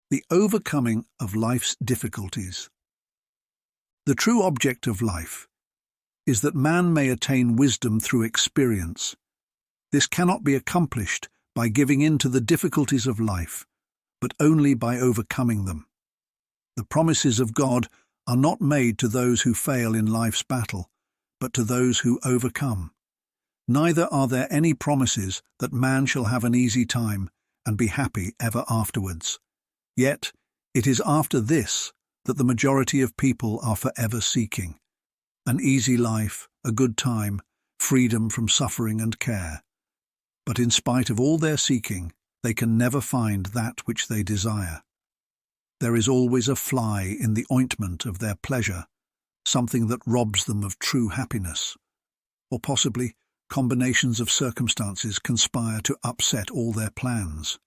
The overcoming of life's difficulties. The true object of life is that man may attain wisdom through experience. This cannot be accomplished by giving in to the difficulties of life, but only by overcoming them. The promises of God are not made to those who fail in life's battle, but to those who overcome. Neither are there any promises that man shall have an easy time and be happy ever afterwards. Yet, it is after this that the majority of people are forever seeking. An easy life, a good time, freedom from suffering and care. But in spite of all their seeking, they can never find that which they desire. There is always a fly in the ointment of their pleasure, something that robs them of true happiness. Or possibly, combinations of circumstances conspire to upset all their plans.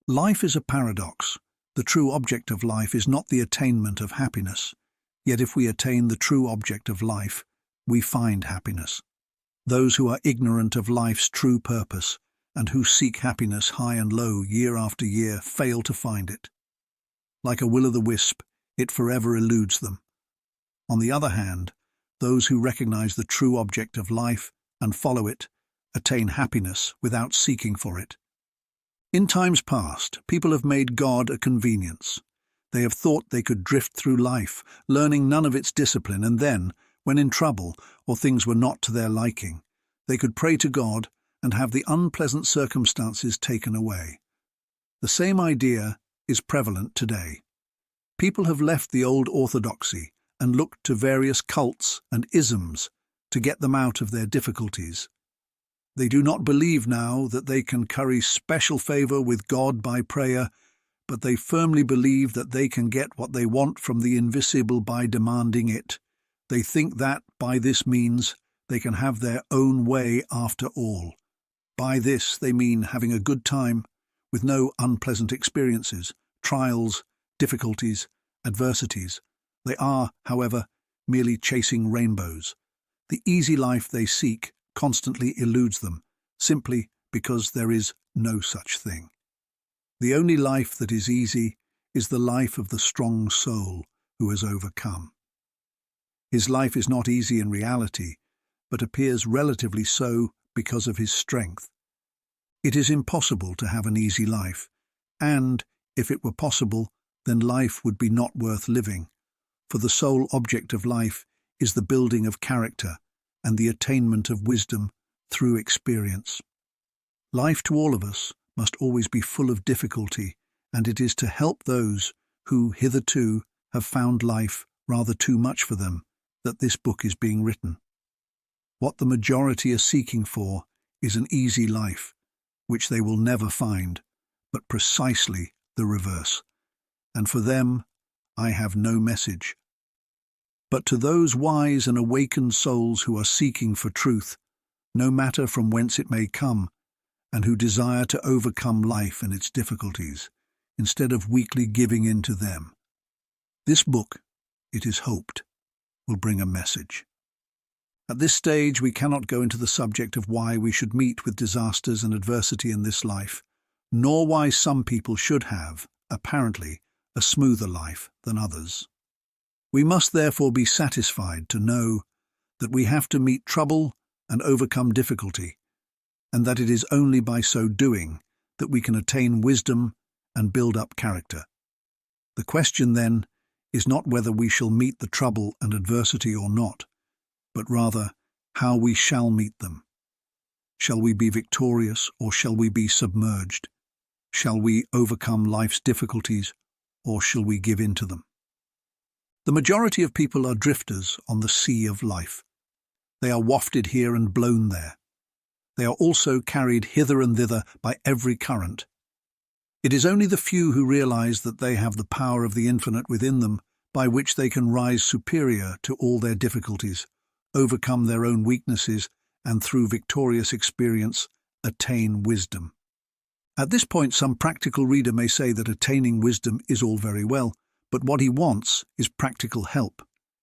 Life is a paradox. The true object of life is not the attainment of happiness. Yet if we attain the true object of life, we find happiness. Those who are ignorant of life's true purpose and who seek happiness high and low year after year fail to find it. Like a will-o'-the-wisp, it forever eludes them. On the other hand, those who recognize the true object of life and follow it attain happiness without seeking for it. In times past, people have made God a convenience. They have thought they could drift through life, learning none of its discipline, and then, when in trouble or things were not to their liking, they could pray to God and have the unpleasant circumstances taken away. The same idea is prevalent today. People have left the old orthodoxy and looked to various cults and isms to get them out of their difficulties. They do not believe now that they can curry special favor with God by prayer, but they firmly believe that they can get what they want from the invisible by demanding it. They think that, by this means, they can have their own way after all. By this they mean having a good time, with no unpleasant experiences, trials, difficulties, adversities. They are, however, merely chasing rainbows. The easy life they seek constantly eludes them, simply because there is no such thing. The only life that is easy is the life of the strong soul who has overcome. His life is not easy in reality, but appears relatively so because of his strength. It is impossible to have an easy life, and, if it were possible, then life would be not worth living, for the sole object of life is the building of character and the attainment of wisdom through experience. Life to all of us must always be full of difficulty, and it is to help those who hitherto have found life rather too much for them that this book is being written. What the majority are seeking for is an easy life, which they will never find, but precisely the reverse. And for them, I have no message. But to those wise and awakened souls who are seeking for truth, no matter from whence it may come, and who desire to overcome life and its difficulties, instead of weakly giving in to them, this book, it is hoped, will bring a message. At this stage, we cannot go into the subject of why we should meet with disasters and adversity in this life, nor why some people should have, apparently, a smoother life than others. We must therefore be satisfied to know that we have to meet trouble and overcome difficulty, and that it is only by so doing that we can attain wisdom and build up character. The question, then, is not whether we shall meet the trouble and adversity or not, but rather how we shall meet them. Shall we be victorious, or shall we be submerged? Shall we overcome life's difficulties, or shall we give in to them? The majority of people are drifters on the sea of life. They are wafted here and blown there. They are also carried hither and thither by every current. It is only the few who realize that they have the power of the infinite within them, by which they can rise superior to all their difficulties, overcome their own weaknesses, and through victorious experience, attain wisdom. At this point, some practical reader may say that attaining wisdom is all very well, but what he wants is practical help.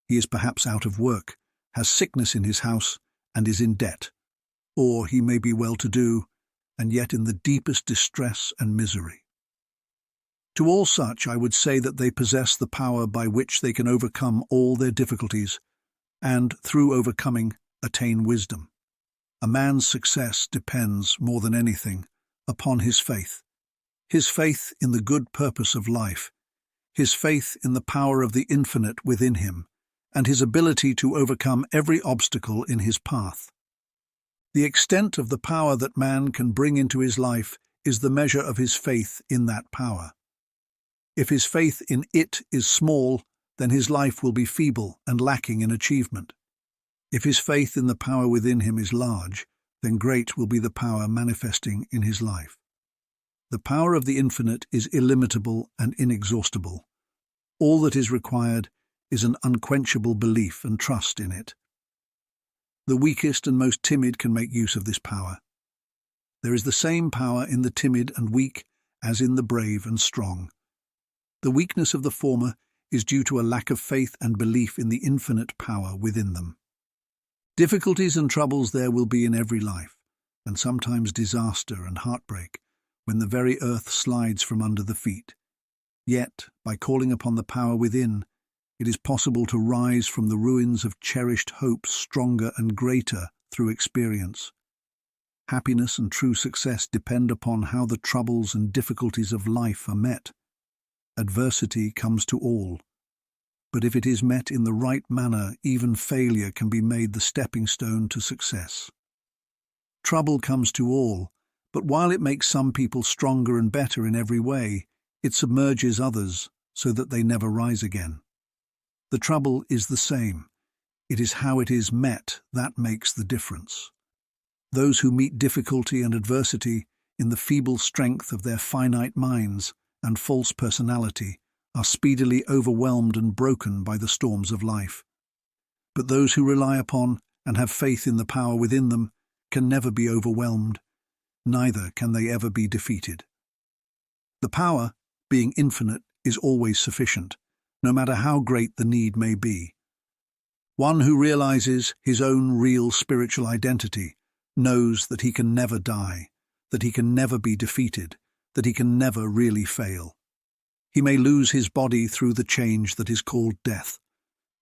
He is perhaps out of work, has sickness in his house, and is in debt. Or he may be well-to-do, and yet in the deepest distress and misery. To all such, I would say that they possess the power by which they can overcome all their difficulties and, through overcoming, attain wisdom. A man's success depends, more than anything, upon his faith in the good purpose of life, his faith in the power of the infinite within him, and his ability to overcome every obstacle in his path. The extent of the power that man can bring into his life is the measure of his faith in that power. If his faith in it is small, then his life will be feeble and lacking in achievement. If his faith in the power within him is large, then great will be the power manifesting in his life. The power of the infinite is illimitable and inexhaustible. All that is required is an unquenchable belief and trust in it. The weakest and most timid can make use of this power. There is the same power in the timid and weak as in the brave and strong. The weakness of the former is due to a lack of faith and belief in the infinite power within them. Difficulties and troubles there will be in every life, and sometimes disaster and heartbreak, when the very earth slides from under the feet. Yet, by calling upon the power within, it is possible to rise from the ruins of cherished hopes stronger and greater through experience. Happiness and true success depend upon how the troubles and difficulties of life are met. Adversity comes to all, but if it is met in the right manner, even failure can be made the stepping stone to success. Trouble comes to all, but while it makes some people stronger and better in every way, it submerges others so that they never rise again. The trouble is the same. It is how it is met that makes the difference. Those who meet difficulty and adversity in the feeble strength of their finite minds and false personality are speedily overwhelmed and broken by the storms of life. But those who rely upon and have faith in the power within them can never be overwhelmed, neither can they ever be defeated. The power, being infinite, is always sufficient, no matter how great the need may be. One who realizes his own real spiritual identity knows that he can never die, that he can never be defeated, that he can never really fail. He may lose his body through the change that is called death,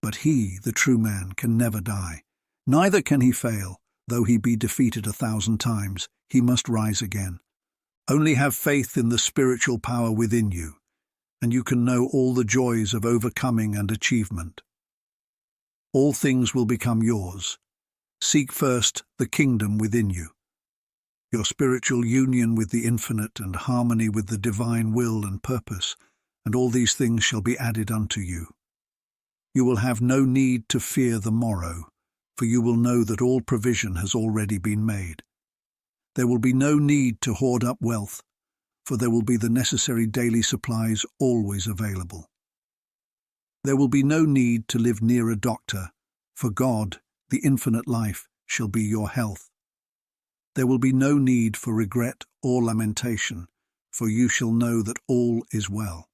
but he, the true man, can never die. Neither can he fail, though he be defeated 1,000 times, he must rise again. Only have faith in the spiritual power within you, and you can know all the joys of overcoming and achievement. All things will become yours. Seek first the kingdom within you. Your spiritual union with the infinite and harmony with the divine will and purpose, and all these things shall be added unto you. You will have no need to fear the morrow, for you will know that all provision has already been made. There will be no need to hoard up wealth, for there will be the necessary daily supplies always available. There will be no need to live near a doctor, for God, the infinite life, shall be your health. There will be no need for regret or lamentation, for you shall know that all is well.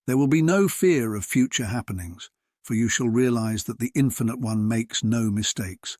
There will be no fear of future happenings, for you shall realize that the Infinite One makes no mistakes,